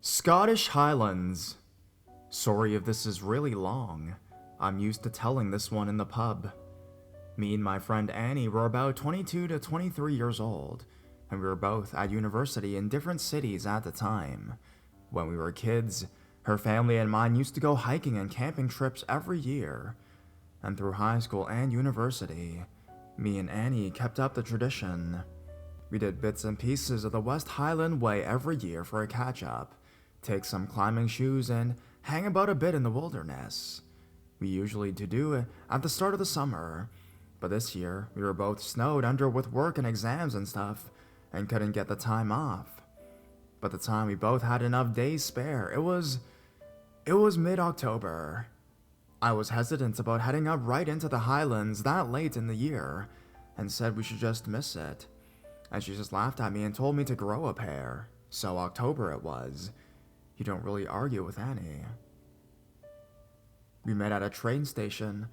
Scottish Highlands. Sorry if this is really long. I'm used to telling this one in the pub. Me and my friend Annie were about 22 to 23 years old, and we were both at university in different cities at the time. When we were kids, her family and mine used to go hiking and camping trips every year. And through high school and university, me and Annie kept up the tradition. We did bits and pieces of the West Highland Way every year for a catch-up, take some climbing shoes, and hang about a bit in the wilderness. We usually do it at the start of the summer, but this year we were both snowed under with work and exams and stuff, and couldn't get the time off. By the time we both had enough days spare, it was mid-October. I was hesitant about heading up right into the Highlands that late in the year, and said we should just miss it. And she just laughed at me and told me to grow a pair. So October it was. You don't really argue with Annie. We met at a train station,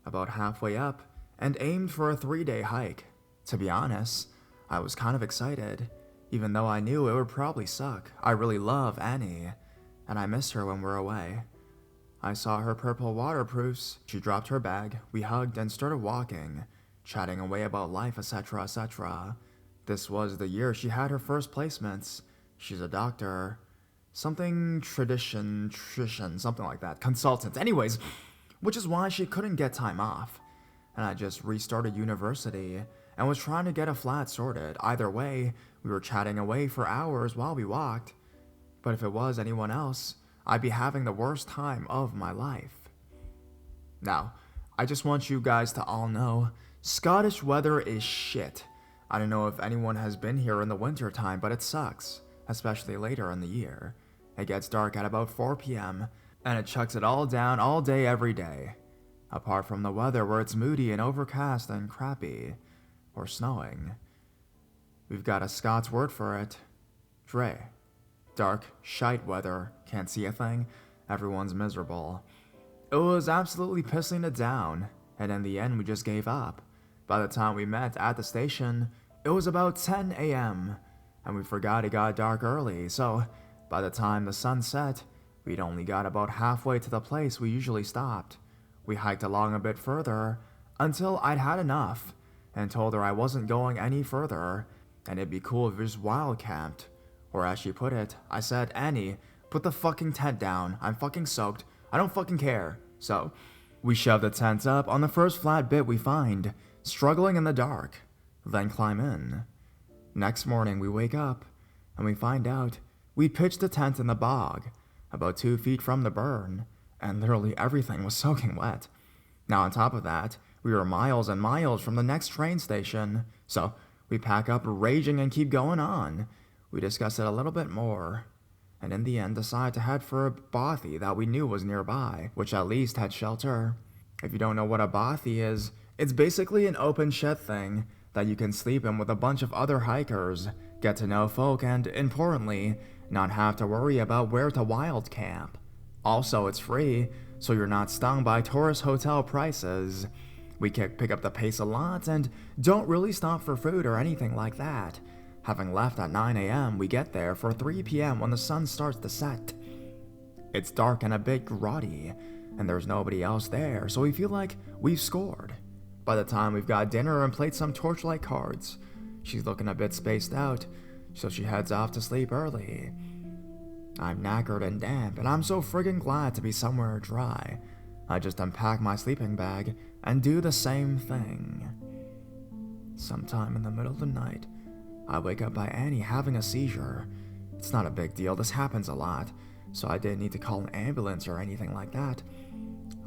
about halfway up, and aimed for a 3-day hike. To be honest, I was kind of excited, even though I knew it would probably suck. I really love Annie, and I miss her when we're away. I saw her purple waterproofs. She dropped her bag, we hugged and started walking, chatting away about life, etc., etc. This was the year she had her first placements. She's a doctor. Something something like that. Consultant. Anyways, which is why she couldn't get time off. And I just restarted university and was trying to get a flat sorted. Either way, we were chatting away for hours while we walked. But if it was anyone else, I'd be having the worst time of my life. Now, I just want you guys to all know, Scottish weather is shit. I don't know if anyone has been here in the winter time, but it sucks, especially later in the year. It gets dark at about 4 p.m., and it chucks it all down all day every day. Apart from the weather where it's moody and overcast and crappy, or snowing. We've got a Scots word for it. Dre. Dark, shite weather, can't see a thing, everyone's miserable. It was absolutely pissing it down, and in the end we just gave up. By the time we met at the station, it was about 10 a.m., and we forgot it got dark early, so by the time the sun set, we'd only got about halfway to the place we usually stopped. We hiked along a bit further, until I'd had enough, and told her I wasn't going any further, and it'd be cool if we just wild camped. Or as she put it, I said, Annie, put the fucking tent down, I'm fucking soaked, I don't fucking care. So, we shoved the tent up on the first flat bit we find, struggling in the dark, then climb in. Next morning we wake up, and we find out we pitched the tent in the bog, about 2 feet from the burn, and literally everything was soaking wet. Now on top of that, we were miles and miles from the next train station, so we pack up raging and keep going on. We discuss it a little bit more, and in the end decide to head for a bothy that we knew was nearby, which at least had shelter. If you don't know what a bothy is, it's basically an open shed thing that you can sleep in with a bunch of other hikers, get to know folk, and, importantly, not have to worry about where to wild camp. Also, it's free, so you're not stung by tourist hotel prices. We pick up the pace a lot and don't really stop for food or anything like that. Having left at 9 a.m., we get there for 3 p.m. when the sun starts to set. It's dark and a bit grotty, and there's nobody else there, so we feel like we've scored. By the time we've got dinner and played some torchlight cards, she's looking a bit spaced out, so she heads off to sleep early. I'm knackered and damp, and I'm so friggin' glad to be somewhere dry. I just unpack my sleeping bag and do the same thing. Sometime in the middle of the night, I wake up by Annie having a seizure. It's not a big deal, this happens a lot, so I didn't need to call an ambulance or anything like that.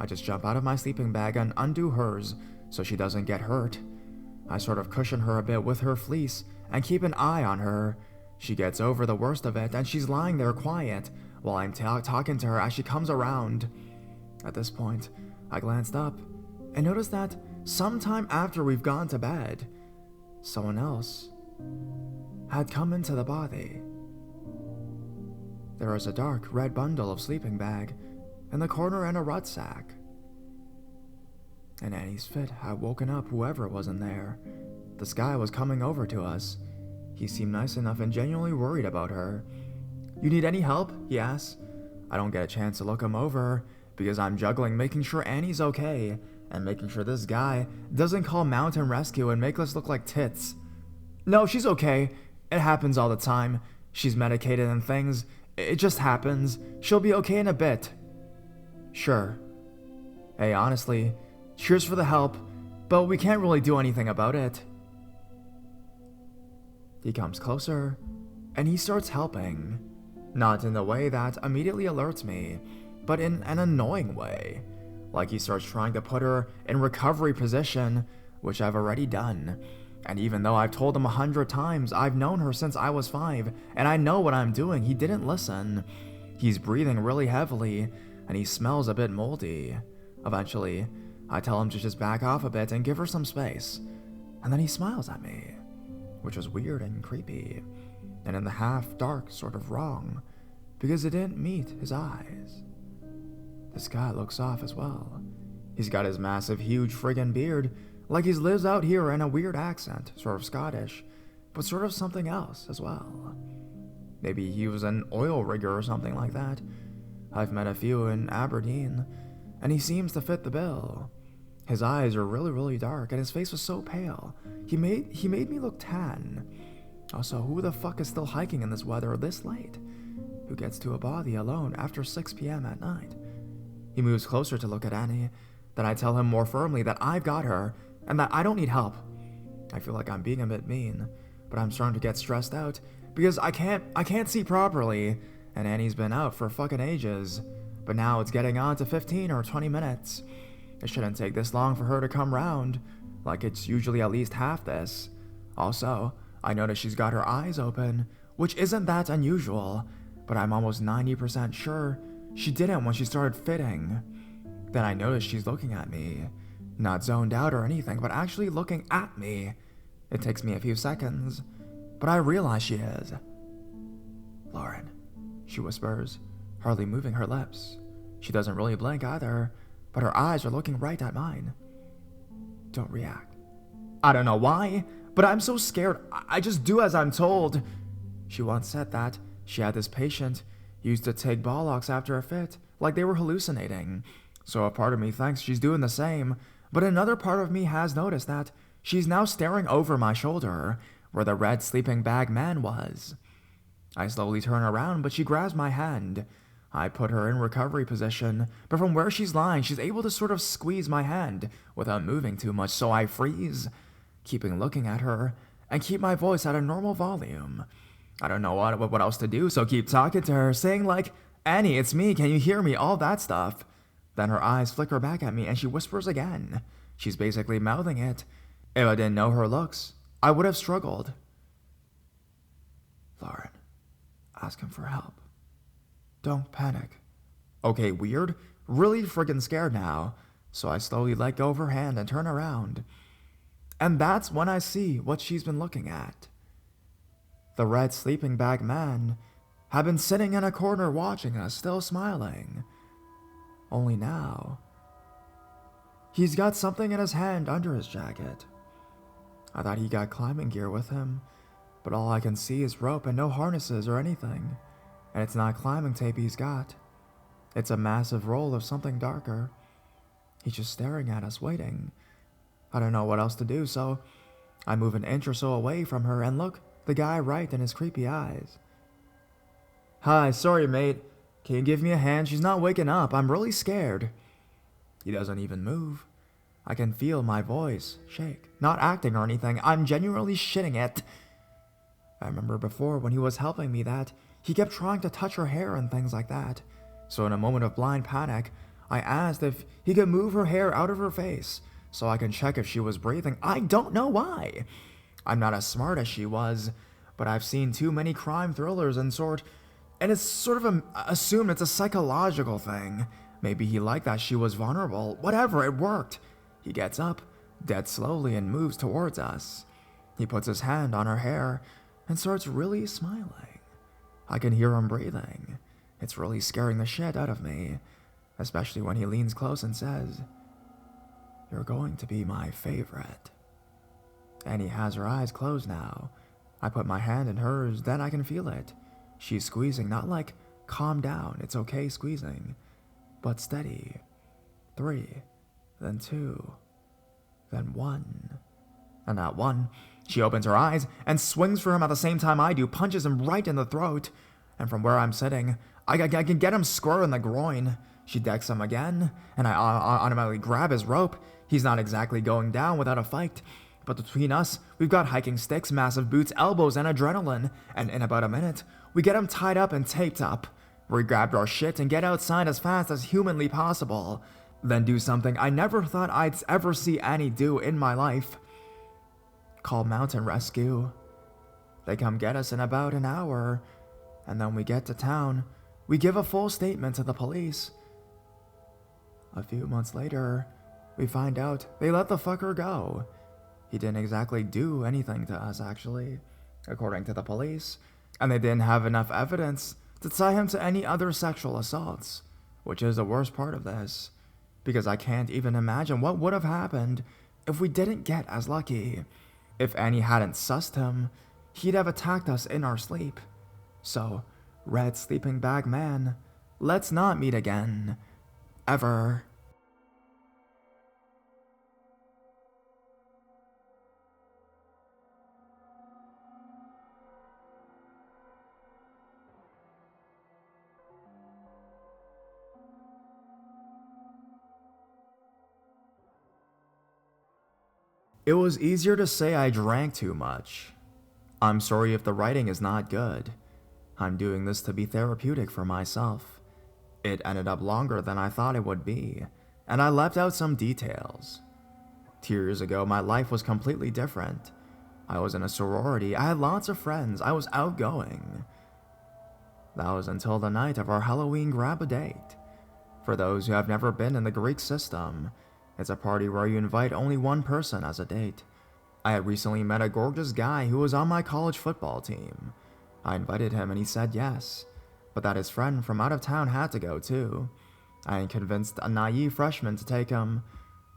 I just jump out of my sleeping bag and undo hers so she doesn't get hurt. I sort of cushion her a bit with her fleece and keep an eye on her. She gets over the worst of it and she's lying there quiet while I'm talking to her as she comes around. At this point, I glanced up and noticed that sometime after we've gone to bed, someone else had come into the bothy. There was a dark red bundle of sleeping bag in the corner and a rucksack. In Annie's fit had woken up whoever was in there. This guy was coming over to us. He seemed nice enough and genuinely worried about her. You need any help? He asks. I don't get a chance to look him over because I'm juggling making sure Annie's okay and making sure this guy doesn't call mountain rescue and make us look like tits. No, she's okay. It happens all the time. She's medicated and things. It just happens. She'll be okay in a bit. Sure. Hey, honestly, cheers for the help, but we can't really do anything about it. He comes closer, and he starts helping. Not in the way that immediately alerts me, but in an annoying way. Like he starts trying to put her in recovery position, which I've already done. And even though I've told him 100 times, I've known her since I was 5, and I know what I'm doing, he didn't listen. He's breathing really heavily, and he smells a bit moldy. Eventually, I tell him to just back off a bit and give her some space. And then he smiles at me, which was weird and creepy, and in the half-dark sort of wrong, because it didn't meet his eyes. This guy looks off as well. He's got his massive, huge friggin' beard, like he lives out here in a weird accent, sort of Scottish, but sort of something else as well. Maybe he was an oil rigger or something like that. I've met a few in Aberdeen, and he seems to fit the bill. His eyes are really, really dark, and his face was so pale. He made me look tan. Also, who the fuck is still hiking in this weather this late? Who gets to a bothy alone after 6 p.m. at night? He moves closer to look at Annie. Then I tell him more firmly that I've got her, and that I don't need help. I feel like I'm being a bit mean, but I'm starting to get stressed out because I can't see properly, and Annie's been out for fucking ages. But now it's getting on to 15 or 20 minutes. It shouldn't take this long for her to come round, like it's usually at least half this. Also, I notice she's got her eyes open, which isn't that unusual, but I'm almost 90% sure she didn't when she started fitting. Then I notice she's looking at me. Not zoned out or anything, but actually looking at me. It takes me a few seconds, but I realize she is. Lauren, she whispers, hardly moving her lips. She doesn't really blink either, but her eyes are looking right at mine. Don't react. I don't know why, but I'm so scared. I just do as I'm told. She once said that she had this patient used to take Bollocks after a fit, like they were hallucinating. So a part of me thinks she's doing the same, but another part of me has noticed that she's now staring over my shoulder, where the red sleeping bag man was. I slowly turn around, but she grabs my hand. I put her in recovery position, but from where she's lying, she's able to sort of squeeze my hand without moving too much, so I freeze, keeping looking at her, and keep my voice at a normal volume. I don't know what else to do, so keep talking to her, saying like, Annie, it's me, can you hear me, all that stuff. Then her eyes flicker back at me, and she whispers again. She's basically mouthing it. If I didn't know her looks, I would have struggled. Lauren, ask him for help. Don't panic. Okay, weird. Really friggin' scared now. So I slowly let go of her hand and turn around. And that's when I see what she's been looking at. The red sleeping bag man had been sitting in a corner watching us, still smiling. Only now, he's got something in his hand under his jacket. I thought he got climbing gear with him, but all I can see is rope and no harnesses or anything. And it's not climbing tape he's got. It's a massive roll of something darker. He's just staring at us, waiting. I don't know what else to do, so I move an inch or so away from her and look the guy right in his creepy eyes. Hi, sorry mate. Can you give me a hand? She's not waking up. I'm really scared. He doesn't even move. I can feel my voice shake. Not acting or anything. I'm genuinely shitting it. I remember before when he was helping me that he kept trying to touch her hair and things like that. So in a moment of blind panic, I asked if he could move her hair out of her face so I can check if she was breathing. I don't know why. I'm not as smart as she was, but I've seen too many crime thrillers and it's sort of assumed it's a psychological thing. Maybe he liked that she was vulnerable. Whatever, it worked. He gets up, dead slowly, and moves towards us. He puts his hand on her hair and starts really smiling. I can hear him breathing. It's really scaring the shit out of me, especially when he leans close and says, "You're going to be my favorite." Annie has her eyes closed now. I put my hand in hers, then I can feel it. She's squeezing, not like calm down, it's okay squeezing, but steady. 3, then 2, then 1. And at 1, she opens her eyes and swings for him at the same time I do, punches him right in the throat. And from where I'm sitting, I can get him square in the groin. She decks him again, and I automatically grab his rope. He's not exactly going down without a fight, but between us, we've got hiking sticks, massive boots, elbows, and adrenaline. And in about a minute, we get him tied up and taped up. We grabbed our shit and get outside as fast as humanly possible. Then do something I never thought I'd ever see Annie do in my life. Call mountain rescue. They come get us in about an hour, and then we get to town. We give a full statement to the police. A few months later, we find out they let the fucker go. He didn't exactly do anything to us, actually, according to the police, and they didn't have enough evidence to tie him to any other sexual assaults, which is the worst part of this, because I can't even imagine what would have happened if we didn't get as lucky. If Annie hadn't sussed him, he'd have attacked us in our sleep. So, red sleeping bag man, let's not meet again. Ever. It was easier to say I drank too much. I'm sorry if the writing is not good. I'm doing this to be therapeutic for myself. It ended up longer than I thought it would be, and I left out some details. 2 years ago, my life was completely different. I was in a sorority, I had lots of friends, I was outgoing. That was until the night of our Halloween grab-a-date. For those who have never been in the Greek system, it's a party where you invite only one person as a date. I had recently met a gorgeous guy who was on my college football team. I invited him and he said yes, but that his friend from out of town had to go too. I had convinced a naive freshman to take him.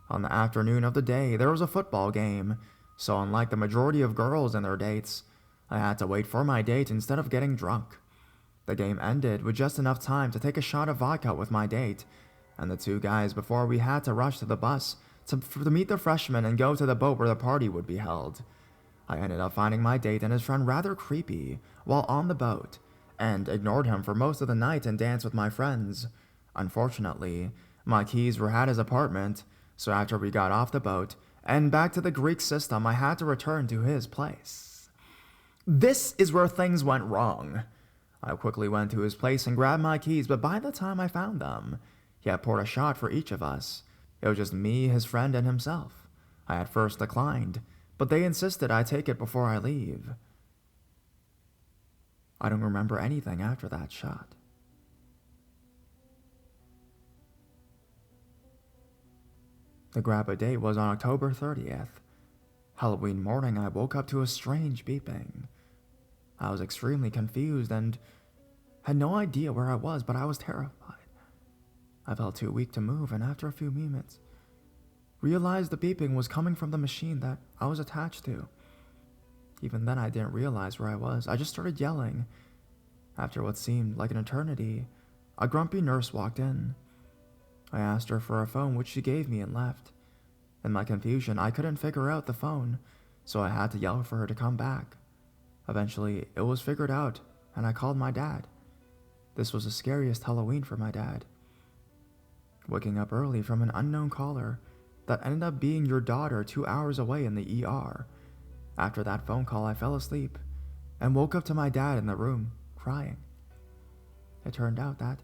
On the afternoon of the day, there was a football game, so unlike the majority of girls and their dates, I had to wait for my date instead of getting drunk. The game ended with just enough time to take a shot of vodka with my date and the 2 guys before we had to rush to the bus to meet the freshmen and go to the boat where the party would be held. I ended up finding my date and his friend rather creepy while on the boat, and ignored him for most of the night and danced with my friends. Unfortunately, my keys were at his apartment, so after we got off the boat and back to the Greek system, I had to return to his place. This is where things went wrong. I quickly went to his place and grabbed my keys, but by the time I found them, he had poured a shot for each of us. It was just me, his friend, and himself. I at first declined, but they insisted I take it before I leave. I don't remember anything after that shot. The grab-a-date was on October 30th. Halloween morning, I woke up to a strange beeping. I was extremely confused and had no idea where I was, but I was terrified. I felt too weak to move, and after a few moments, realized the beeping was coming from the machine that I was attached to. Even then, I didn't realize where I was. I just started yelling. After what seemed like an eternity, a grumpy nurse walked in. I asked her for a phone, which she gave me and left. In my confusion, I couldn't figure out the phone, so I had to yell for her to come back. Eventually, it was figured out, and I called my dad. This was the scariest Halloween for my dad. Waking up early from an unknown caller that ended up being your daughter 2 hours away in the ER. After that phone call, I fell asleep and woke up to my dad in the room, crying. It turned out that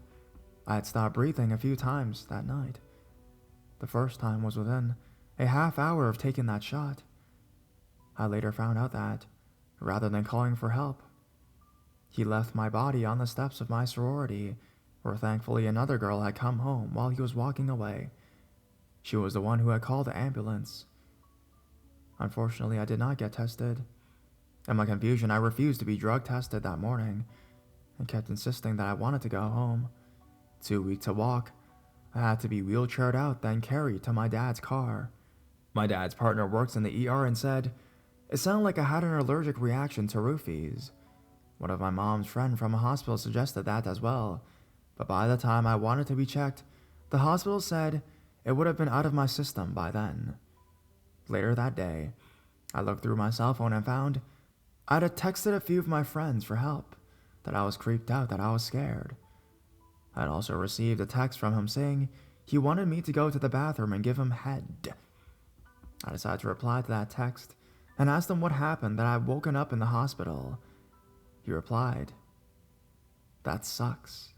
I had stopped breathing a few times that night. The first time was within a half hour of taking that shot. I later found out that, rather than calling for help, he left my body on the steps of my sorority, where thankfully another girl had come home while he was walking away. She was the one who had called the ambulance. Unfortunately, I did not get tested. In my confusion, I refused to be drug tested that morning and kept insisting that I wanted to go home. Too weak to walk, I had to be wheelchaired out, then carried to my dad's car. My dad's partner works in the ER and said, it sounded like I had an allergic reaction to roofies. One of my mom's friends from a hospital suggested that as well, but by the time I wanted to be checked, the hospital said it would have been out of my system by then. Later that day, I looked through my cell phone and found I'd had texted a few of my friends for help, that I was creeped out, that I was scared. I'd also received a text from him saying he wanted me to go to the bathroom and give him head. I decided to reply to that text and asked him what happened, that I'd woken up in the hospital. He replied, "That sucks."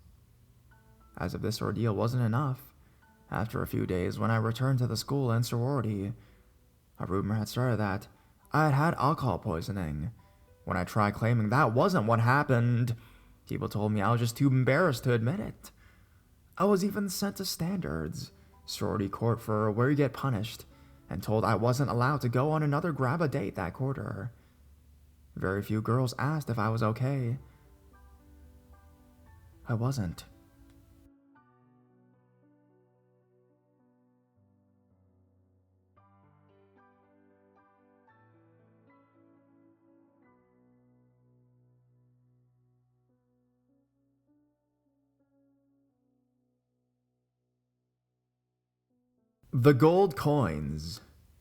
As if this ordeal wasn't enough, after a few days when I returned to the school and sorority, a rumor had started that I had had alcohol poisoning. When I tried claiming that wasn't what happened, people told me I was just too embarrassed to admit it. I was even sent to standards, sorority court, for where you get punished, and told I wasn't allowed to go on another grab a date that quarter. Very few girls asked if I was okay. I wasn't. The gold coins.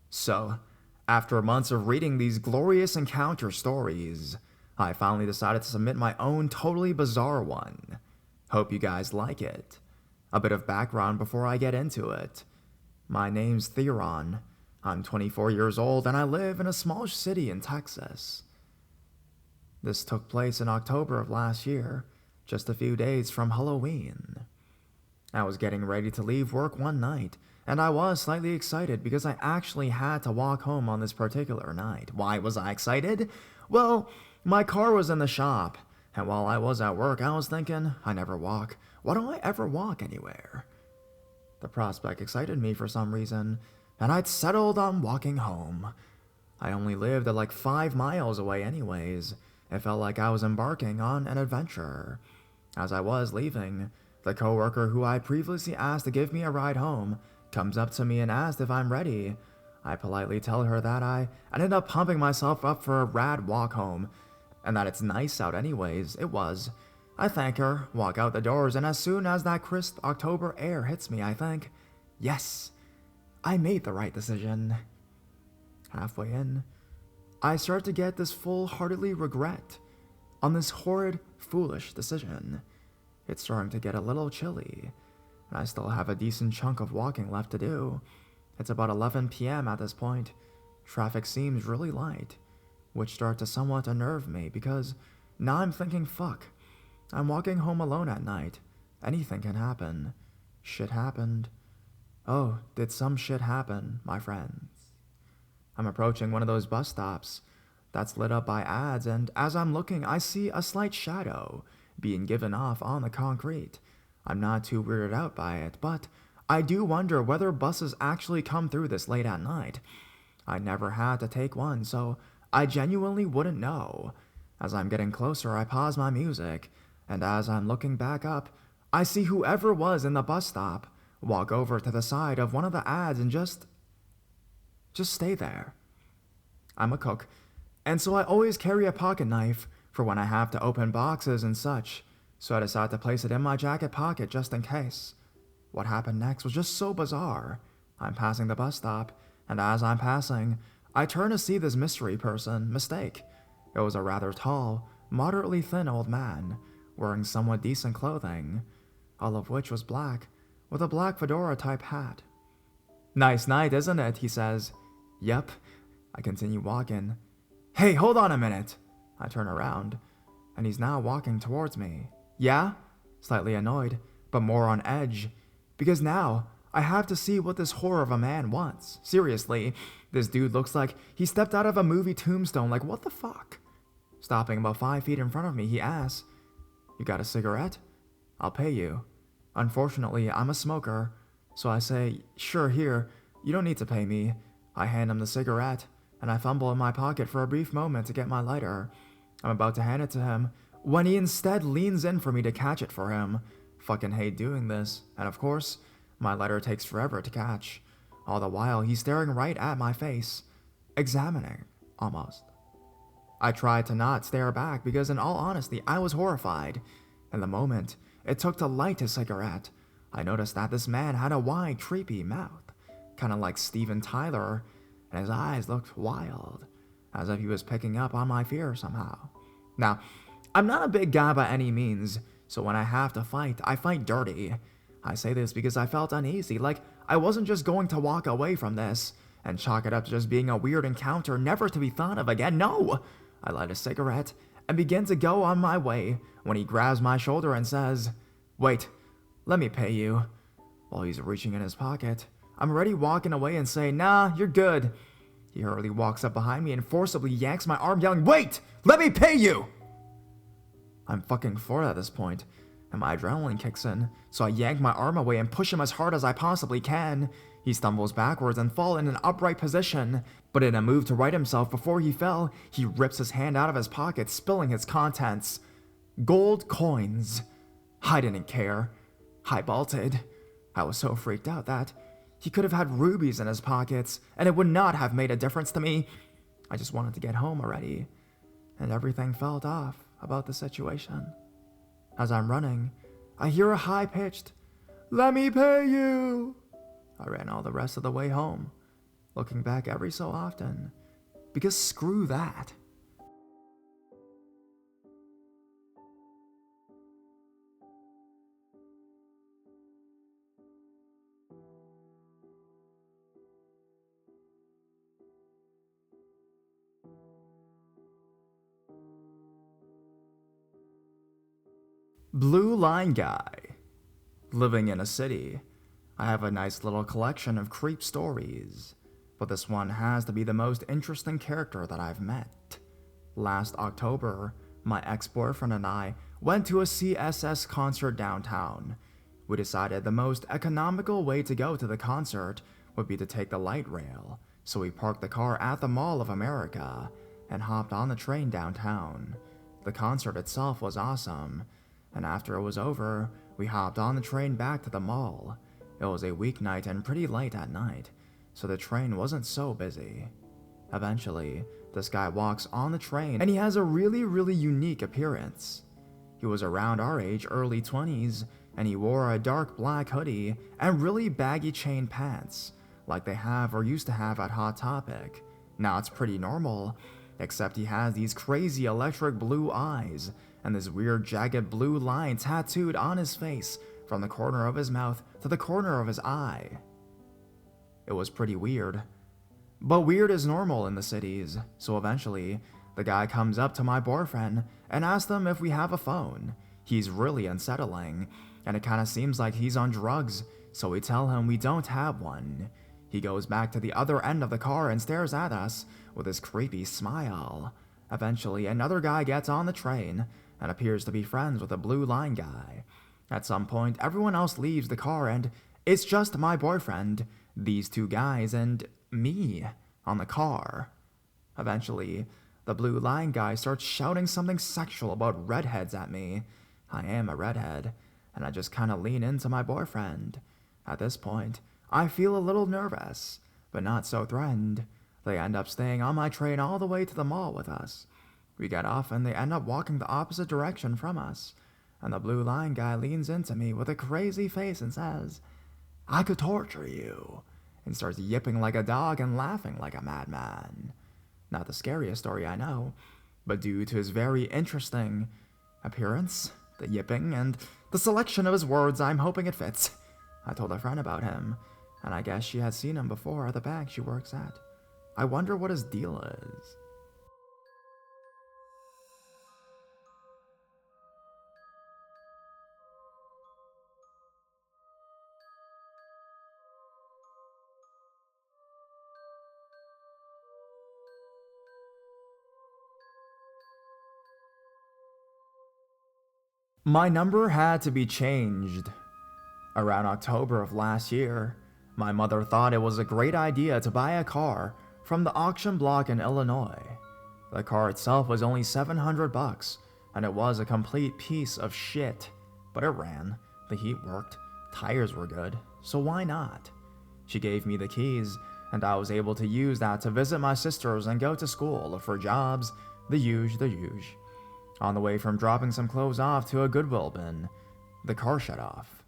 So, after months of reading these glorious encounter stories, I finally decided to submit my own totally bizarre one. Hope you guys like it. A bit of background before I get into it. My name's Theron. I'm 24 years old and I live in a small city in Texas. This took place in October of last year, just a few days from Halloween. I was getting ready to leave work one night, and I was slightly excited because I actually had to walk home on this particular night. Why was I excited? Well, my car was in the shop, and while I was at work, I was thinking, I never walk. Why don't I ever walk anywhere? The prospect excited me for some reason, and I'd settled on walking home. I only lived at like 5 miles away anyways. It felt like I was embarking on an adventure. As I was leaving, the coworker who I previously asked to give me a ride home comes up to me and asks if I'm ready. I politely tell her that I ended up pumping myself up for a rad walk home, and that it's nice out anyways. It was. I thank her, walk out the doors, and as soon as that crisp October air hits me, I think, yes, I made the right decision. Halfway in, I start to get this full-heartedly regret on this horrid, foolish decision. It's starting to get a little chilly, and I still have a decent chunk of walking left to do. It's about 11 p.m. at this point. Traffic seems really light, which starts to somewhat unnerve me because now I'm thinking, fuck, I'm walking home alone at night. Anything can happen. Shit happened. Oh, did some shit happen, my friends? I'm approaching one of those bus stops that's lit up by ads, and as I'm looking, I see a slight shadow being given off on the concrete. I'm not too weirded out by it, but I do wonder whether buses actually come through this late at night. I never had to take one, so I genuinely wouldn't know. As I'm getting closer, I pause my music, and as I'm looking back up, I see whoever was in the bus stop walk over to the side of one of the ads and just stay there. I'm a cook, and so I always carry a pocket knife for when I have to open boxes and such, so I decided to place it in my jacket pocket just in case. What happened next was just so bizarre. I'm passing the bus stop, and as I'm passing, I turn to see this mystery person. Mistake. It was a rather tall, moderately thin old man, wearing somewhat decent clothing, all of which was black, with a black fedora-type hat. "Nice night, isn't it?" he says. "Yep." I continue walking. "Hey, hold on a minute." I turn around, and he's now walking towards me. "Yeah?" Slightly annoyed, but more on edge, because now I have to see what this horror of a man wants. Seriously, this dude looks like he stepped out of a movie Tombstone, like what the fuck? Stopping about 5 feet in front of me, he asks, "You got a cigarette? I'll pay you." Unfortunately, I'm a smoker, so I say, "Sure, here, you don't need to pay me." I hand him the cigarette, and I fumble in my pocket for a brief moment to get my lighter. I'm about to hand it to him, when he instead leans in for me to catch it for him. Fucking hate doing this, and of course, my lighter takes forever to catch. All the while, he's staring right at my face, examining, almost. I tried to not stare back because, in all honesty, I was horrified. In the moment it took to light his cigarette, I noticed that this man had a wide, creepy mouth, kind of like Steven Tyler, and his eyes looked wild, as if he was picking up on my fear somehow. Now, I'm not a big guy by any means, so when I have to fight, I fight dirty. I say this because I felt uneasy, like I wasn't just going to walk away from this and chalk it up to just being a weird encounter never to be thought of again. No! I light a cigarette and begin to go on my way when he grabs my shoulder and says, "Wait, let me pay you." While he's reaching in his pocket, I'm already walking away and say, "Nah, you're good." He hurriedly walks up behind me and forcibly yanks my arm, yelling, "Wait! Let me pay you!" I'm fucking floored at this point, and my adrenaline kicks in, so I yank my arm away and push him as hard as I possibly can. He stumbles backwards and falls in an upright position, but in a move to right himself before he fell, he rips his hand out of his pocket, spilling its contents. Gold coins. I didn't care. I bolted. I was so freaked out that he could have had rubies in his pockets, and it would not have made a difference to me. I just wanted to get home already, and everything felt off about the situation. As I'm running, I hear a high-pitched, "Let me pay you!" I ran all the rest of the way home, looking back every so often, because screw that. Blue Line Guy. Living in a city, I have a nice little collection of creep stories, but this one has to be the most interesting character that I've met. Last October, my ex-boyfriend and I went to a CSS concert downtown. We decided the most economical way to go to the concert would be to take the light rail, so we parked the car at the Mall of America and hopped on the train downtown. The concert itself was awesome, and after it was over, we hopped on the train back to the mall. It was a weeknight and pretty late at night, so the train wasn't so busy. Eventually, this guy walks on the train, and he has a really unique appearance. He was around our age, early 20s, and he wore a dark black hoodie and really baggy chain pants, like they have or used to have at Hot Topic. Now it's pretty normal, except he has these crazy electric blue eyes and this weird jagged blue line tattooed on his face from the corner of his mouth to the corner of his eye. It was pretty weird. But weird is normal in the cities, so eventually, the guy comes up to my boyfriend and asks him if we have a phone. He's really unsettling, and it kinda seems like he's on drugs, so we tell him we don't have one. He goes back to the other end of the car and stares at us with his creepy smile. Eventually, another guy gets on the train and appears to be friends with a Blue Line guy. At some point, everyone else leaves the car and it's just my boyfriend, these two guys, and me on the car. Eventually, the Blue Line guy starts shouting something sexual about redheads at me. I am a redhead, and I just kinda lean into my boyfriend. At this point, I feel a little nervous, but not so threatened. They end up staying on my train all the way to the mall with us. We get off and they end up walking the opposite direction from us, and the Blue Line guy leans into me with a crazy face and says, "I could torture you," and starts yipping like a dog and laughing like a madman. Not the scariest story I know, but due to his very interesting appearance, the yipping, and the selection of his words, I'm hoping it fits. I told a friend about him, and I guess she had seen him before at the bank she works at. I wonder what his deal is. My number had to be changed. Around October of last year, my mother thought it was a great idea to buy a car from the auction block in Illinois. The car itself was only $700, and it was a complete piece of shit. But it ran, the heat worked, tires were good, so why not? She gave me the keys, and I was able to use that to visit my sisters and go to school, look for jobs, The huge. On the way from dropping some clothes off to a Goodwill bin, the car shut off.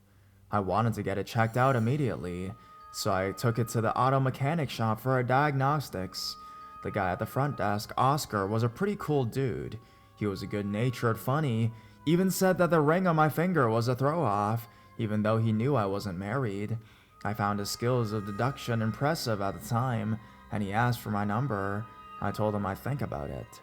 I wanted to get it checked out immediately, so I took it to the auto mechanic shop for a diagnostics. The guy at the front desk, Oscar, was a pretty cool dude. He was a good-natured, funny, even said that the ring on my finger was a throw-off, even though he knew I wasn't married. I found his skills of deduction impressive at the time, and he asked for my number. I told him I'd think about it.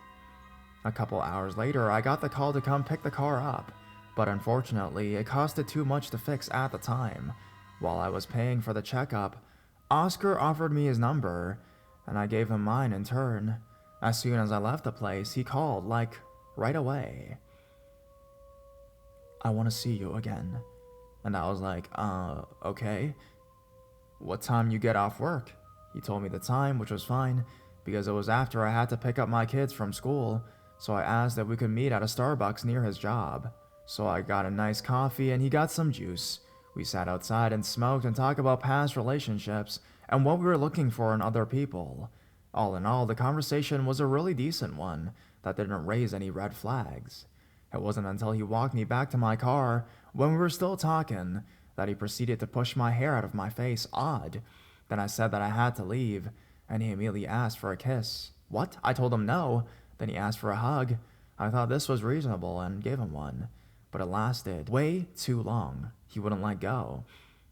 A couple hours later, I got the call to come pick the car up, but unfortunately, it costed too much to fix at the time. While I was paying for the checkup, Oscar offered me his number, and I gave him mine in turn. As soon as I left the place, he called, like, right away. "I want to see you again." And I was like, okay. "What time you get off work?" He told me the time, which was fine, because it was after I had to pick up my kids from school, so I asked if we could meet at a Starbucks near his job. So I got a nice coffee and he got some juice. We sat outside and smoked and talked about past relationships and what we were looking for in other people. All in all, the conversation was a really decent one that didn't raise any red flags. It wasn't until he walked me back to my car, when we were still talking, that he proceeded to push my hair out of my face. Odd. Then I said that I had to leave, and he immediately asked for a kiss. What? I told him no. Then he asked for a hug. I thought this was reasonable and gave him one, but it lasted way too long. He wouldn't let go.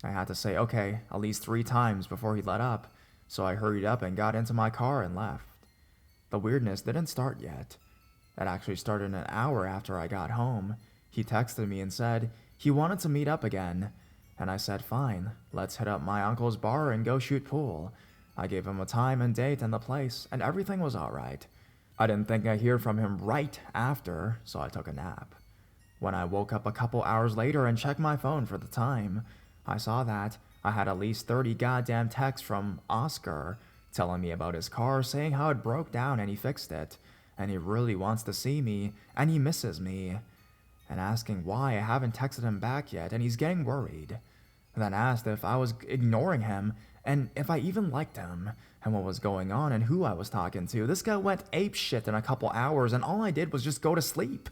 I had to say okay at least 3 times before he let up, so I hurried up and got into my car and left. The weirdness didn't start yet. It actually started an hour after I got home. He texted me and said he wanted to meet up again, and I said fine, let's hit up my uncle's bar and go shoot pool. I gave him a time and date and the place, and everything was alright. I didn't think I'd hear from him right after, so I took a nap. When I woke up a couple hours later and checked my phone for the time, I saw that I had at least 30 goddamn texts from Oscar telling me about his car, saying how it broke down and he fixed it, and he really wants to see me, and he misses me, and asking why I haven't texted him back yet, and he's getting worried. And then asked if I was ignoring him, and if I even liked him, and what was going on, and who I was talking to. This guy went apeshit in a couple hours, and all I did was just go to sleep.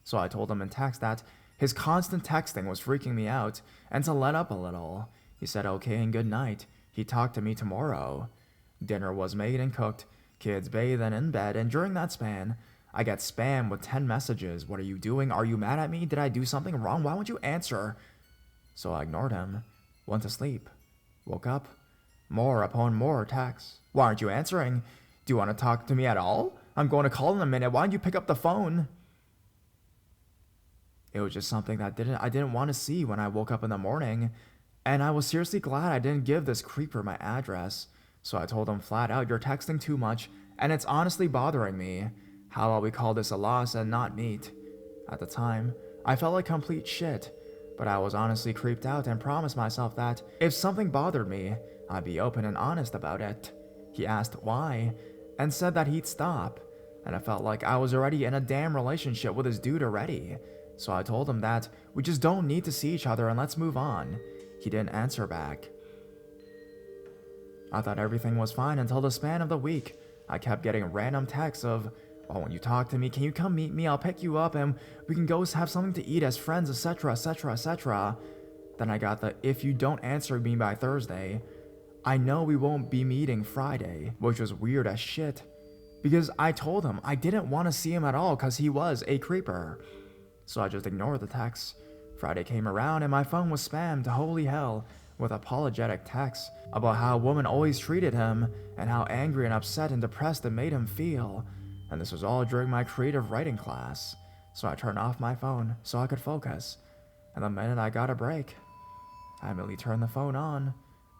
So I told him in text that his constant texting was freaking me out, and to let up a little. He said okay and good night. He'd talk to me tomorrow. Dinner was made and cooked, kids bathed and in bed, and during that span, I got spammed with 10 messages. What are you doing? Are you mad at me? Did I do something wrong? Why won't you answer? So I ignored him, went to sleep, woke up, more upon more texts. Why aren't you answering? Do you want to talk to me at all? I'm going to call in a minute. Why don't you pick up the phone? It was just something that I didn't want to see when I woke up in the morning, and I was seriously glad I didn't give this creeper my address. So I told him flat out, you're texting too much, and it's honestly bothering me. How about we call this a loss and not meet? At the time, I felt like complete shit, but I was honestly creeped out and promised myself that if something bothered me, I'd be open and honest about it. He asked why, and said that he'd stop, and I felt like I was already in a damn relationship with this dude already. So I told him that we just don't need to see each other and let's move on. He didn't answer back. I thought everything was fine until the span of the week. I kept getting random texts of, "Why won't you talk to me? Can you come meet me? I'll pick you up and we can go have something to eat as friends, etc, etc, etc. Then I got the, if you don't answer me by Thursday, I know we won't be meeting Friday, which was weird as shit. Because I told him I didn't want to see him at all because he was a creeper. So I just ignored the text. Friday came around and my phone was spammed to holy hell with apologetic texts about how a woman always treated him and how angry and upset and depressed it made him feel. And this was all during my creative writing class. So I turned off my phone so I could focus. And the minute I got a break, I immediately turned the phone on,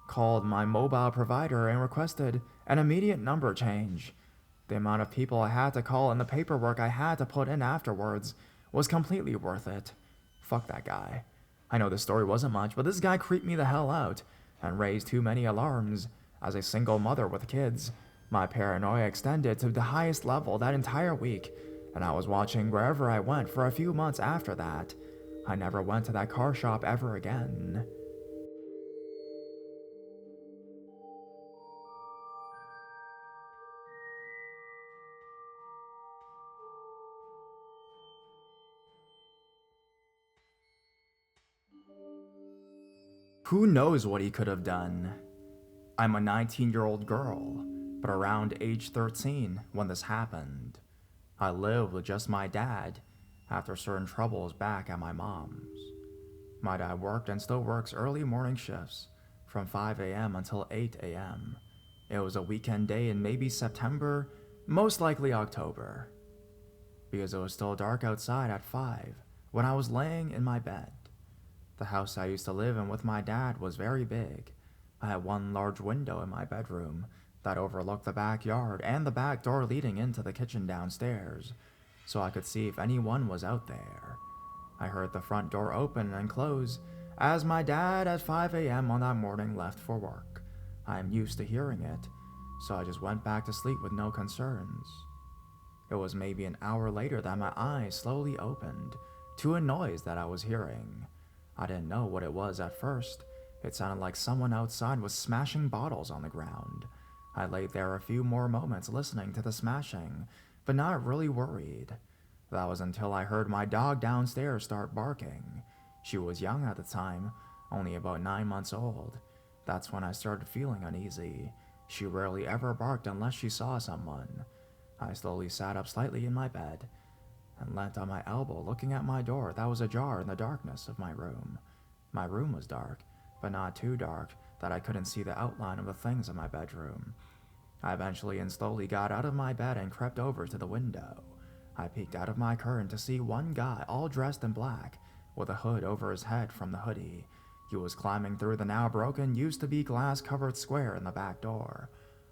called my mobile provider and requested an immediate number change. The amount of people I had to call and the paperwork I had to put in afterwards was completely worth it. Fuck that guy. I know this story wasn't much, but this guy creeped me the hell out and raised too many alarms. As a single mother with kids, my paranoia extended to the highest level that entire week, and I was watching wherever I went for a few months after that. I never went to that car shop ever again. Who knows what he could have done? I'm a 19-year-old girl, but around age 13 when this happened. I lived with just my dad after certain troubles back at my mom's. My dad worked and still works early morning shifts from 5 a.m. until 8 a.m. It was a weekend day in maybe September, most likely October, because it was still dark outside at 5 when I was laying in my bed. The house I used to live in with my dad was very big. I had one large window in my bedroom that overlooked the backyard and the back door leading into the kitchen downstairs, so I could see if anyone was out there. I heard the front door open and close as my dad at 5 a.m. on that morning left for work. I am used to hearing it, so I just went back to sleep with no concerns. It was maybe an hour later that my eyes slowly opened to a noise that I was hearing. I didn't know what it was at first. It sounded like someone outside was smashing bottles on the ground. I lay there a few more moments listening to the smashing, but not really worried. That was until I heard my dog downstairs start barking. She was young at the time, only about 9 months old. That's when I started feeling uneasy. She rarely ever barked unless she saw someone. I slowly sat up slightly in my bed and leant on my elbow looking at my door that was ajar in the darkness of my room. My room was dark, but not too dark that I couldn't see the outline of the things in my bedroom. I eventually and slowly got out of my bed and crept over to the window. I peeked out of my curtain to see one guy all dressed in black, with a hood over his head from the hoodie. He was climbing through the now broken, used-to-be glass-covered square in the back door.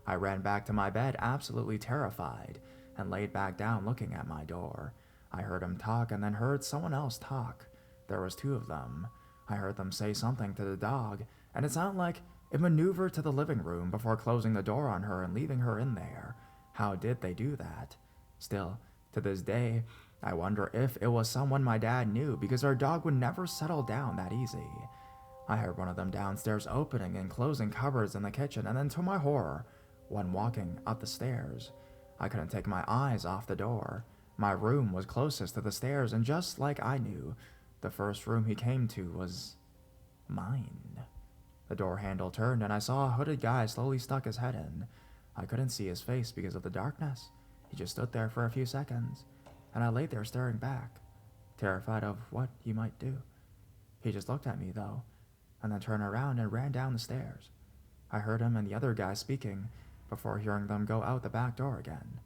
I ran back to my bed absolutely terrified and laid back down looking at my door. I heard him talk and then heard someone else talk. There was 2 of them. I heard them say something to the dog, and it sounded like it maneuvered to the living room before closing the door on her and leaving her in there. How did they do that? Still, to this day, I wonder if it was someone my dad knew, because our dog would never settle down that easy. I heard one of them downstairs opening and closing cupboards in the kitchen, and then to my horror, one walking up the stairs. I couldn't take my eyes off the door. My room was closest to the stairs, and just like I knew, the first room he came to was mine. The door handle turned, and I saw a hooded guy slowly stuck his head in. I couldn't see his face because of the darkness. He just stood there for a few seconds, and I lay there staring back, terrified of what he might do. He just looked at me, though, and then turned around and ran down the stairs. I heard him and the other guy speaking before hearing them go out the back door again.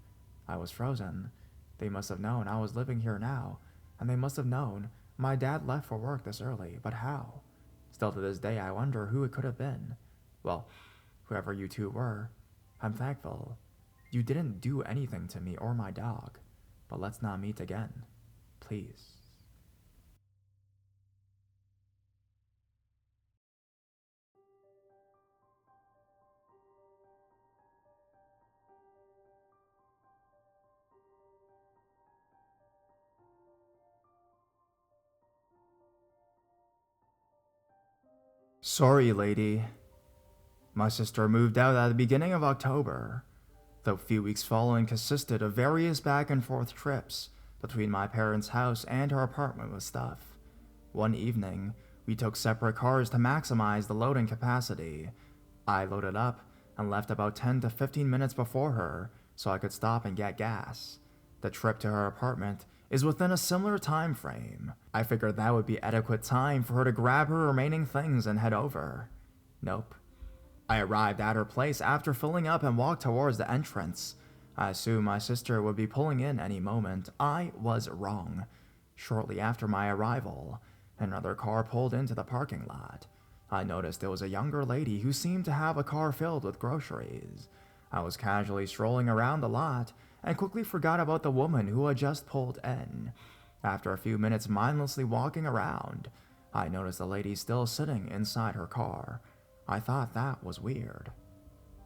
I was frozen. They must have known I was living here now, and they must have known my dad left for work this early, but how? Still to this day, I wonder who it could have been. Well, whoever you 2 were, I'm thankful. You didn't do anything to me or my dog, but let's not meet again, please. Sorry, lady. My sister moved out at the beginning of October. The few weeks following consisted of various back and forth trips between my parents' house and her apartment with stuff. One evening, we took separate cars to maximize the loading capacity. I loaded up and left about 10 to 15 minutes before her so I could stop and get gas. The trip to her apartment is within a similar time frame. I figured that would be adequate time for her to grab her remaining things and head over. Nope. I arrived at her place after filling up and walked towards the entrance. I assumed my sister would be pulling in any moment. I was wrong. Shortly after my arrival, another car pulled into the parking lot. I noticed there was a younger lady who seemed to have a car filled with groceries. I was casually strolling around the lot and quickly forgot about the woman who had just pulled in. After a few minutes mindlessly walking around, I noticed the lady still sitting inside her car. I thought that was weird.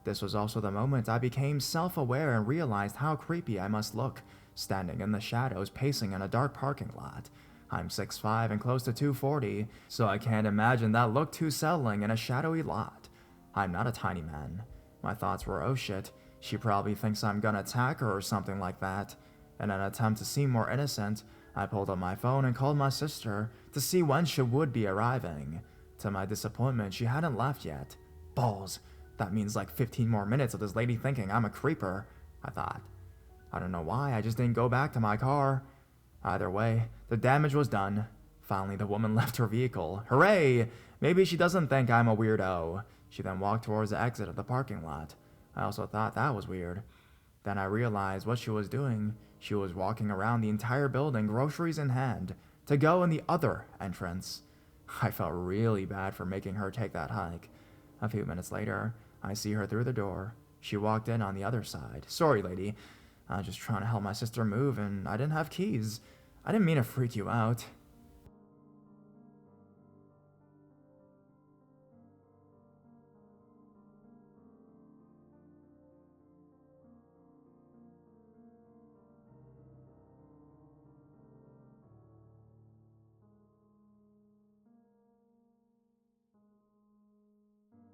This was also the moment I became self-aware and realized how creepy I must look, standing in the shadows pacing in a dark parking lot. I'm 6'5" and close to 240, so I can't imagine that look too settling in a shadowy lot. I'm not a tiny man. My thoughts were, oh shit, she probably thinks I'm gonna attack her or something like that. In an attempt to seem more innocent, I pulled up my phone and called my sister to see when she would be arriving. To my disappointment, she hadn't left yet. Balls. That means like 15 more minutes of this lady thinking I'm a creeper, I thought. I don't know why, I just didn't go back to my car. Either way, the damage was done. Finally, the woman left her vehicle. Hooray! Maybe she doesn't think I'm a weirdo. She then walked towards the exit of the parking lot. I also thought that was weird. Then I realized what she was doing. She was walking around the entire building, groceries in hand, to go in the other entrance. I felt really bad for making her take that hike. A few minutes later, I see her through the door. She walked in on the other side. Sorry, lady. I was just trying to help my sister move, and I didn't have keys. I didn't mean to freak you out.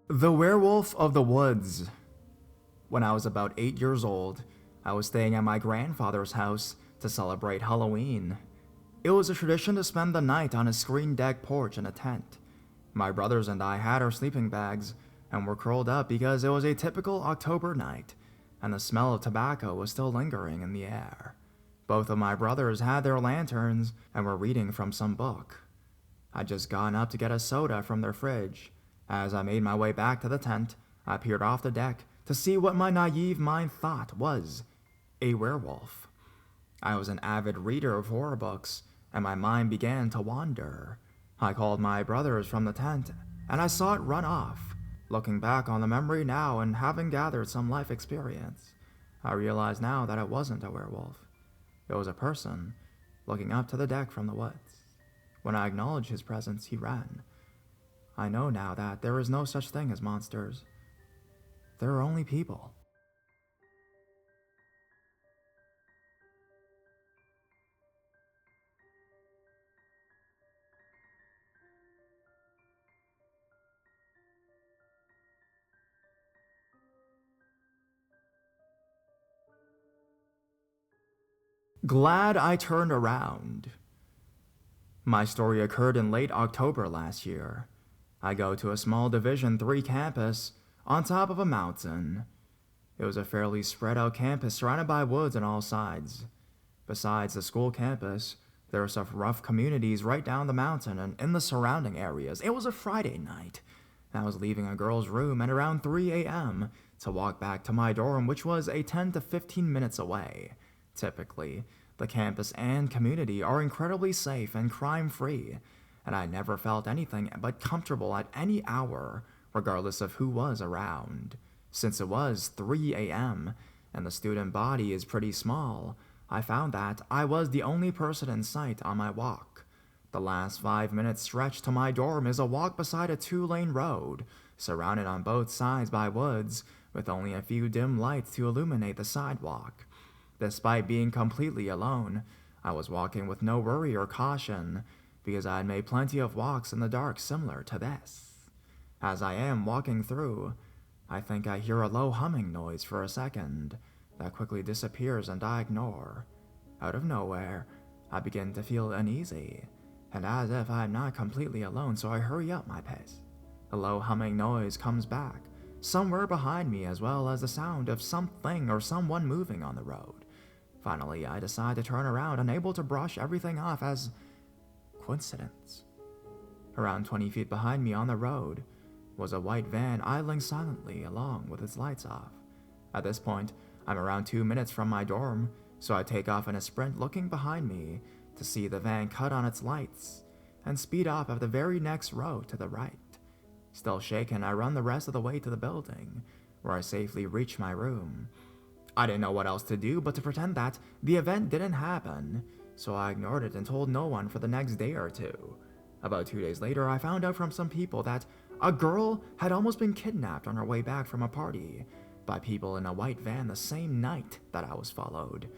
The Werewolf of the Woods. When I was about 8 years old, I was staying at my grandfather's house to celebrate Halloween. It was a tradition to spend the night on his screen deck porch in a tent. My brothers and I had our sleeping bags and were curled up because it was a typical October night, and the smell of tobacco was still lingering in the air. Both of my brothers had their lanterns and were reading from some book. I'd just gone up to get a soda from their fridge. As I made my way back to the tent, I peered off the deck to see what my naive mind thought was a werewolf. I was an avid reader of horror books, and my mind began to wander. I called my brothers from the tent, and I saw it run off. Looking back on the memory now and having gathered some life experience, I realize now that it wasn't a werewolf. It was a person looking up to the deck from the woods. When I acknowledged his presence, he ran. I know now that there is no such thing as monsters. There are only people. Glad I turned around. My story occurred in late October last year. I go to a small Division III campus on top of a mountain. It was a fairly spread out campus surrounded by woods on all sides. Besides the school campus, there were some rough communities right down the mountain and in the surrounding areas. It was a Friday night. I was leaving a girl's room at around 3 a.m. to walk back to my dorm, which was a 10 to 15 minutes away. Typically, the campus and community are incredibly safe and crime-free, and I never felt anything but comfortable at any hour, regardless of who was around. Since it was 3 a.m., and the student body is pretty small, I found that I was the only person in sight on my walk. The last 5-minute stretch to my dorm is a walk beside a 2-lane road, surrounded on both sides by woods, with only a few dim lights to illuminate the sidewalk. Despite being completely alone, I was walking with no worry or caution, because I had made plenty of walks in the dark similar to this. As I am walking through, I think I hear a low humming noise for a second, that quickly disappears and I ignore. Out of nowhere, I begin to feel uneasy, and as if I am not completely alone, so I hurry up my pace. The low humming noise comes back, somewhere behind me, as well as the sound of something or someone moving on the road. Finally, I decide to turn around, unable to brush everything off as coincidence. Around 20 feet behind me on the road was a white van idling silently along with its lights off. At this point, I'm around 2 minutes from my dorm, so I take off in a sprint looking behind me to see the van cut on its lights and speed off at the very next row to the right. Still shaken, I run the rest of the way to the building, where I safely reach my room. I didn't know what else to do but to pretend that the event didn't happen, so I ignored it and told no one for the next day or two. About 2 days later, I found out from some people that a girl had almost been kidnapped on her way back from a party by people in a white van the same night that I was followed.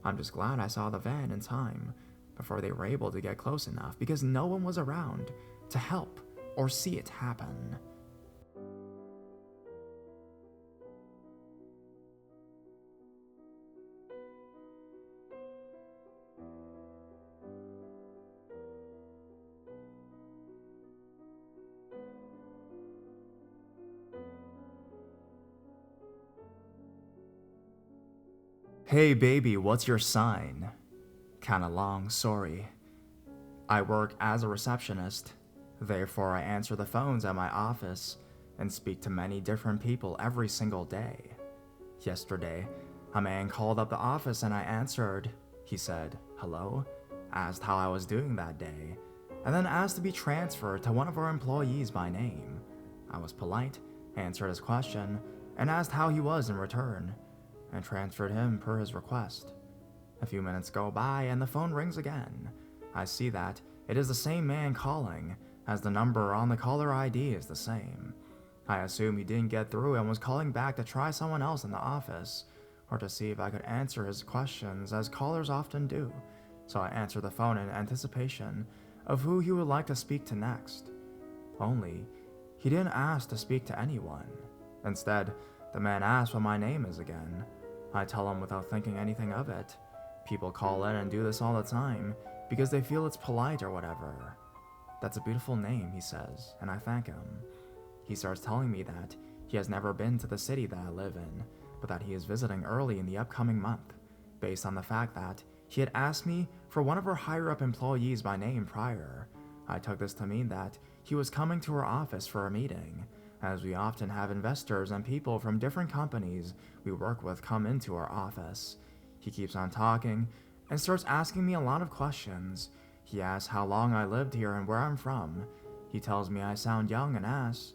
I'm just glad I saw the van in time before they were able to get close enough, because no one was around to help or see it happen. Hey baby, what's your sign? Kinda long, sorry. I work as a receptionist, therefore I answer the phones at my office and speak to many different people every single day. Yesterday, a man called up the office and I answered. He said, hello, asked how I was doing that day, and then asked to be transferred to one of our employees by name. I was polite, answered his question, and asked how he was in return, and transferred him per his request. A few minutes go by and the phone rings again. I see that it is the same man calling, as the number on the caller ID is the same. I assume he didn't get through and was calling back to try someone else in the office, or to see if I could answer his questions as callers often do, so I answered the phone in anticipation of who he would like to speak to next. Only, he didn't ask to speak to anyone. Instead, the man asked what my name is again. I tell him without thinking anything of it. People call in and do this all the time, because they feel it's polite or whatever. That's a beautiful name, he says, and I thank him. He starts telling me that he has never been to the city that I live in, but that he is visiting early in the upcoming month, based on the fact that he had asked me for one of our higher-up employees by name prior. I took this to mean that he was coming to our office for a meeting, as we often have investors and people from different companies we work with come into our office. He keeps on talking and starts asking me a lot of questions. He asks how long I lived here and where I'm from. He tells me I sound young and asks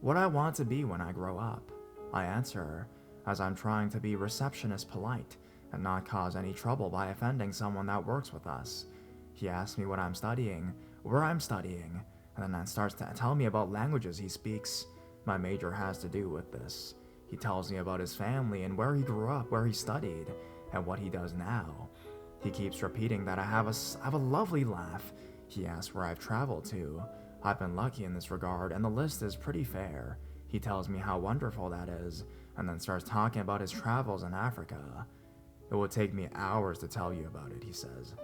what I want to be when I grow up. I answer, as I'm trying to be receptionist polite and not cause any trouble by offending someone that works with us. He asks me what I'm studying, where I'm studying, and then starts to tell me about languages he speaks. My major has to do with this. He tells me about his family and where he grew up, where he studied, and what he does now. He keeps repeating that I have a lovely laugh. He asks where I've traveled to. I've been lucky in this regard, and the list is pretty fair. He tells me how wonderful that is, and then starts talking about his travels in Africa. It would take me hours to tell you about it, he says,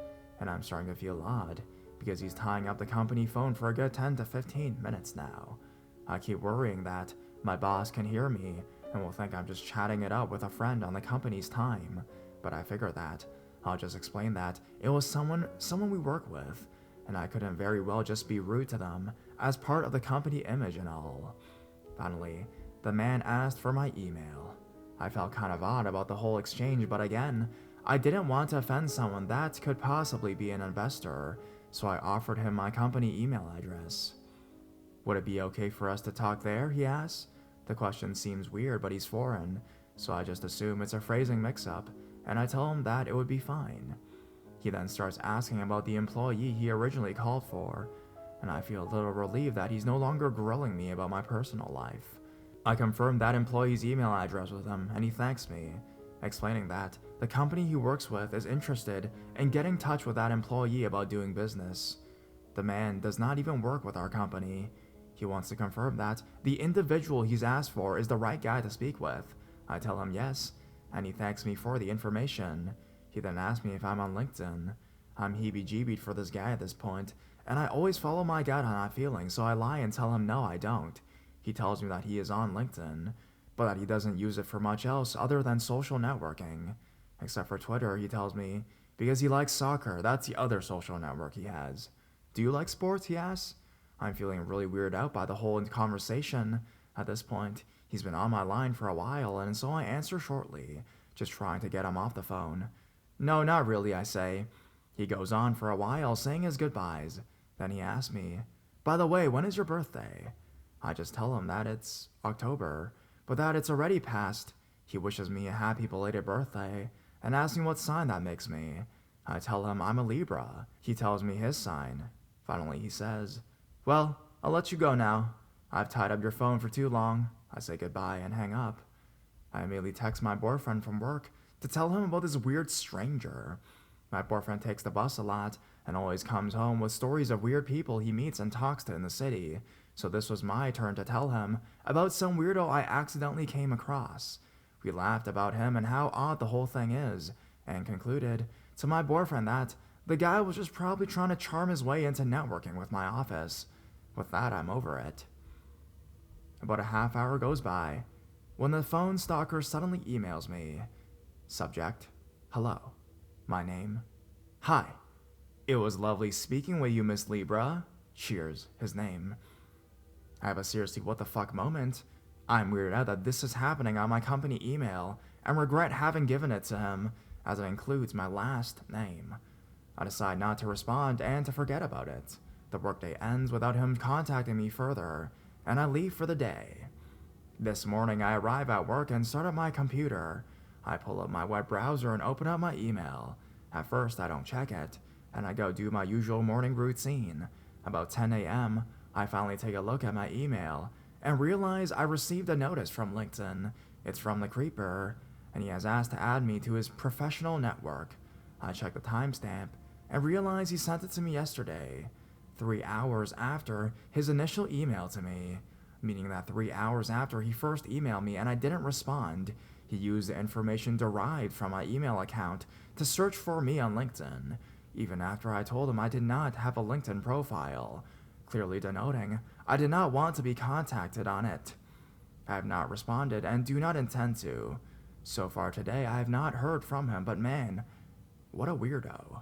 and I'm starting to feel odd, because he's tying up the company phone for a good 10 to 15 minutes now. I keep worrying that my boss can hear me and will think I'm just chatting it up with a friend on the company's time, but I figure that I'll just explain that it was someone we work with, and I couldn't very well just be rude to them as part of the company image and all. Finally, the man asked for my email. I felt kind of odd about the whole exchange, but again, I didn't want to offend someone that could possibly be an investor, so I offered him my company email address. Would it be okay for us to talk there, he asks. The question seems weird, but he's foreign, so I just assume it's a phrasing mix-up, and I tell him that it would be fine. He then starts asking about the employee he originally called for, and I feel a little relieved that he's no longer grilling me about my personal life. I confirm that employee's email address with him, and he thanks me, explaining that the company he works with is interested in getting in touch with that employee about doing business. The man does not even work with our company. He wants to confirm that the individual he's asked for is the right guy to speak with. I tell him yes, and he thanks me for the information. He then asks me if I'm on LinkedIn. I'm heebie-jeebied for this guy at this point, and I always follow my gut on that feeling, so I lie and tell him no, I don't. He tells me that he is on LinkedIn, but that he doesn't use it for much else other than social networking. Except for Twitter, he tells me, because he likes soccer. That's the other social network he has. Do you like sports, he asks? I'm feeling really weirded out by the whole conversation. At this point, he's been on my line for a while, and so I answer shortly, just trying to get him off the phone. No, not really, I say. He goes on for a while, saying his goodbyes. Then he asks me, by the way, when is your birthday? I just tell him that it's October, but that it's already passed. He wishes me a happy belated birthday, and asks me what sign that makes me. I tell him I'm a Libra. He tells me his sign. Finally, he says, well, I'll let you go now. I've tied up your phone for too long. I say goodbye and hang up. I immediately text my boyfriend from work to tell him about this weird stranger. My boyfriend takes the bus a lot and always comes home with stories of weird people he meets and talks to in the city, so this was my turn to tell him about some weirdo I accidentally came across. We laughed about him and how odd the whole thing is, and concluded to my boyfriend that the guy was just probably trying to charm his way into networking with my office. With that, I'm over it. About a half hour goes by when the phone stalker suddenly emails me. Subject, Hello. My name. Hi. It was lovely speaking with you, Miss Libra. Cheers, his name. I have a seriously what the fuck moment. I'm weirded out that this is happening on my company email and regret having given it to him, as it includes my last name. I decide not to respond and to forget about it. The workday ends without him contacting me further, and I leave for the day. This morning, I arrive at work and start up my computer. I pull up my web browser and open up my email. At first, I don't check it, and I go do my usual morning routine. About 10 a.m., I finally take a look at my email and realize I received a notice from LinkedIn. It's from the creeper, and he has asked to add me to his professional network. I check the timestamp and realize he sent it to me yesterday, 3 hours after his initial email to me, meaning that 3 hours after he first emailed me and I didn't respond, he used the information derived from my email account to search for me on LinkedIn, even after I told him I did not have a LinkedIn profile, clearly denoting I did not want to be contacted on it. I have not responded and do not intend to. So far today, I have not heard from him, but man, what a weirdo.